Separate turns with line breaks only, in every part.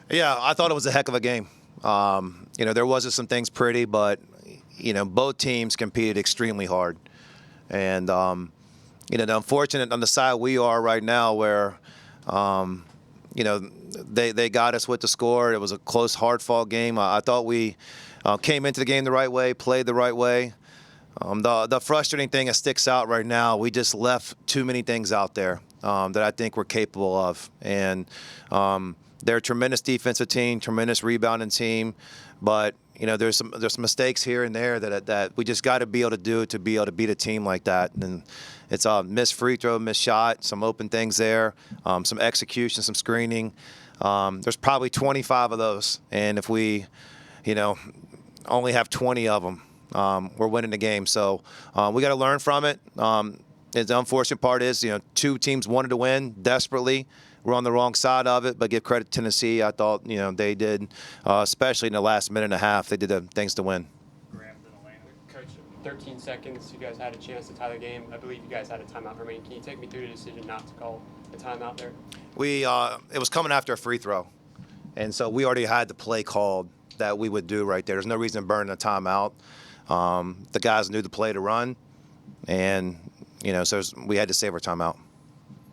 Yeah, I thought it was a heck of a game. There wasn't some things pretty, but both teams competed extremely hard, and the unfortunate on the side we are right now, where they got us with the score. It was a close, hard-fought game. I thought we came into the game the right way, played the right way. The frustrating thing that sticks out right now, we just left too many things out there that I think we're capable of. And they're a tremendous defensive team, tremendous rebounding team, but there's some mistakes here and there that we just got to be able to do to be able to beat a team like that. And it's a missed free throw, missed shot, some open things there, some execution, some screening. There's probably 25 of those, and if we, only have 20 of them, we're winning the game. So we got to learn from it. The unfortunate part is, two teams wanted to win desperately. We're on the wrong side of it, but give credit to Tennessee. I thought, they did, especially in the last minute and a half, they did the things to win.
Coach, 13 seconds, you guys had a chance to tie the game. I believe you guys had a timeout remaining. Can you take me through the decision not to call a timeout there?
It was coming after a free throw, and so we already had the play called that we would do right there. There's no reason to burn a timeout. The guys knew the play to run, and so we had to save our timeout.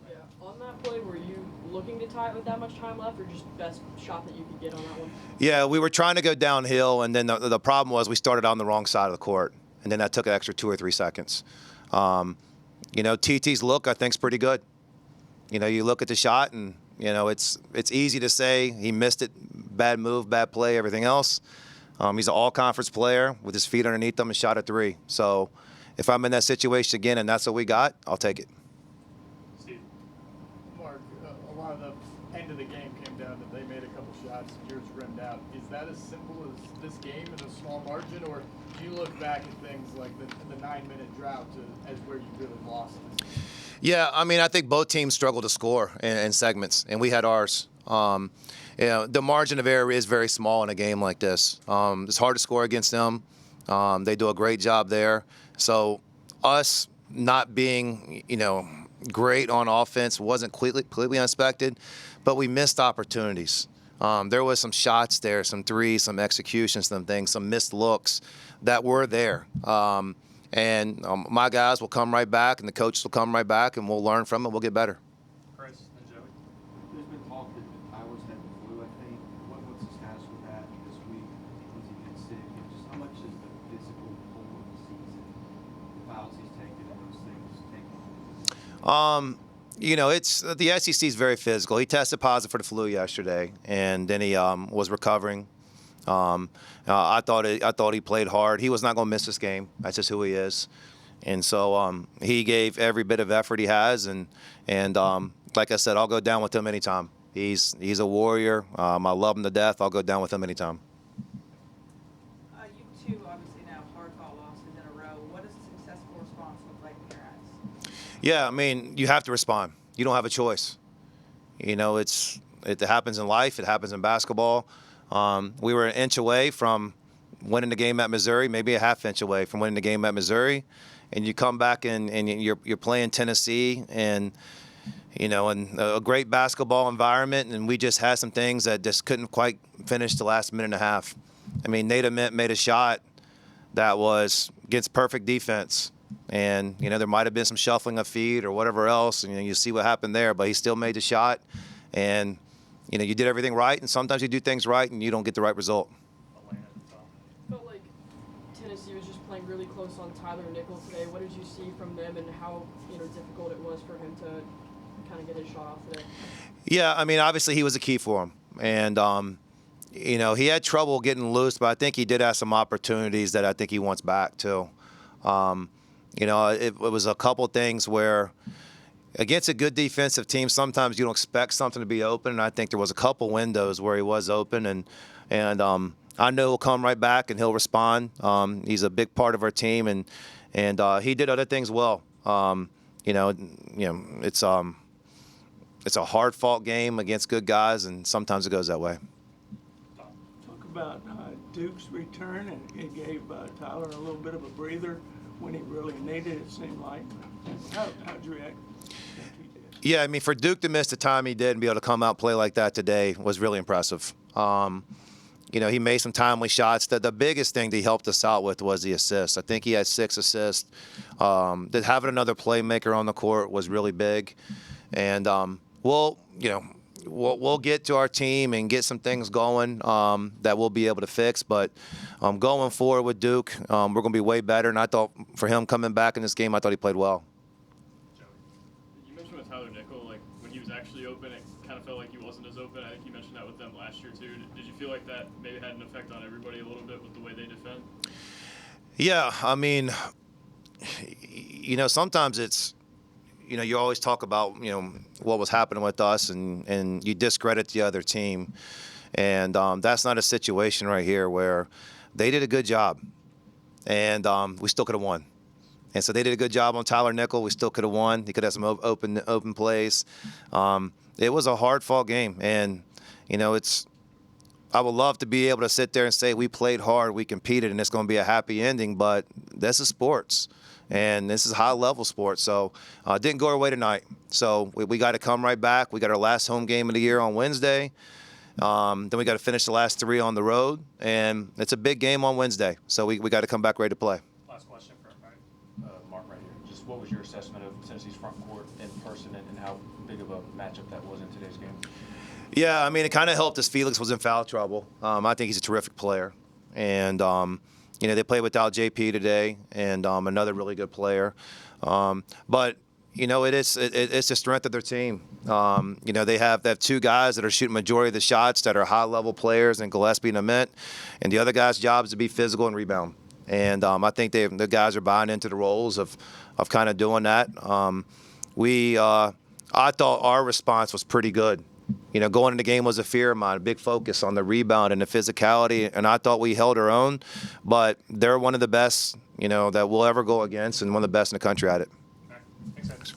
Yeah. On that play, were you looking to tie it with that much time left, or just best shot that you could get on that one?
Yeah, we were trying to go downhill, and then the problem was we started on the wrong side of the court, and then that took an extra 2 or 3 seconds. TT's look, I think, is pretty good. You look at the shot, and it's easy to say he missed it, bad move, bad play, everything else. He's an all-conference player with his feet underneath him and shot a 3. So if I'm in that situation again and that's what we got, I'll take it.
Steve. Mark, a lot of the end of the game came down that they made a couple shots, yours rimmed out. Is that as simple as this game in a small margin, or do you look back at things like the 9-minute drought as where you really lost it?
Yeah, I think both teams struggled to score in segments, and we had ours. The margin of error is very small in a game like this. It's hard to score against them. They do a great job there. So us not being, great on offense wasn't completely unexpected, but we missed opportunities. There was some shots there, some threes, some executions, some things, some missed looks that were there. And my guys will come right back, and the coaches will come right back, and we'll learn from it. We'll get better.
Chris and Joey.
There's been talk that Tyler's had the flu, I think. What's the status with that this week? Was he been sick? And just how much is the physical pull of the season, the fouls he's taken, and those things taken?
It's the SEC is very physical. He tested positive for the flu yesterday, and then he was recovering. I thought he played hard. He was not going to miss this game. That's just who he is, and so he gave every bit of effort he has. And like I said, I'll go down with him anytime. He's a warrior. I love him to death. I'll go down with him anytime.
You two obviously now hard-fought losses in a row. What does a successful response look like in your eyes?
Yeah, you have to respond. You don't have a choice. It happens in life. It happens in basketball. We were an inch away from winning the game at Missouri, maybe a half inch away from winning the game at Missouri, and you come back and you're playing Tennessee and in a great basketball environment, and we just had some things that just couldn't quite finish the last minute and a half. Nate Ament made a shot that was against perfect defense, and there might have been some shuffling of feet or whatever else, and you see what happened there, but he still made the shot, and you did everything right, and sometimes you do things right and you don't get the right result.
Felt like Tennessee was just playing really close on Tyler Nickel today. What did you see from them, and how difficult it was for him to kind of get his shot off today?
Yeah, obviously he was a key for him, and he had trouble getting loose, but I think he did have some opportunities that I think he wants back too. It was a couple things where, against a good defensive team, sometimes you don't expect something to be open, and I think there was a couple windows where he was open, and I know he'll come right back and he'll respond. He's a big part of our team, and he did other things well. It's a hard-fought game against good guys, and sometimes it goes that way.
Talk about Duke's return, and it gave Tyler a little bit of a breather when he really needed it, seemed like. How'd you react?
Yeah, I mean, for Duke to miss the time he did and be able to come out and play like that today was really impressive. He made some timely shots. The biggest thing that he helped us out with was the assists. I think he had 6 assists. That having another playmaker on the court was really big. And we'll get to our team and get some things going that we'll be able to fix. But going forward with Duke, we're going to be way better. And I thought for him coming back in this game, I thought he played well.
You mentioned with Tyler Nickel, like when he was actually open, it kind of felt like he wasn't as open. I think you mentioned that with them last year too. Did you feel like that maybe had an effect on everybody a little bit with the way they defend?
Yeah, I mean, sometimes it's, you always talk about, what was happening with us and you discredit the other team. And that's not a situation right here where they did a good job and we still could have won. And so they did a good job on Tyler Nickel. We still could have won. He could have some open plays. It was a hard-fought game. And, I would love to be able to sit there and say we played hard, we competed, and it's going to be a happy ending. But this is sports. And this is high-level sports. So it didn't go our way tonight. So we got to come right back. We got our last home game of the year on Wednesday. Then we got to finish the last 3 on the road. And it's a big game on Wednesday. So we got to come back ready to play.
Last question for Mark right here. Just what was your assessment of Tennessee's front court in person and how big of a matchup that was in today's game?
Yeah, I mean, it kind of helped as Felix was in foul trouble. I think he's a terrific player. And, they played without JP today and another really good player. But, it's the strength of their team. They have 2 guys that are shooting majority of the shots that are high-level players in Gillespie and Ament. And the other guy's job is to be physical and rebound. And I think the guys are buying into the roles of kind of doing that. I thought our response was pretty good. Going into the game was a fear of mine, a big focus on the rebound and the physicality, and I thought we held our own. But they're one of the best, that we'll ever go against, and one of the best in the country at it.
All right. Thanks, guys.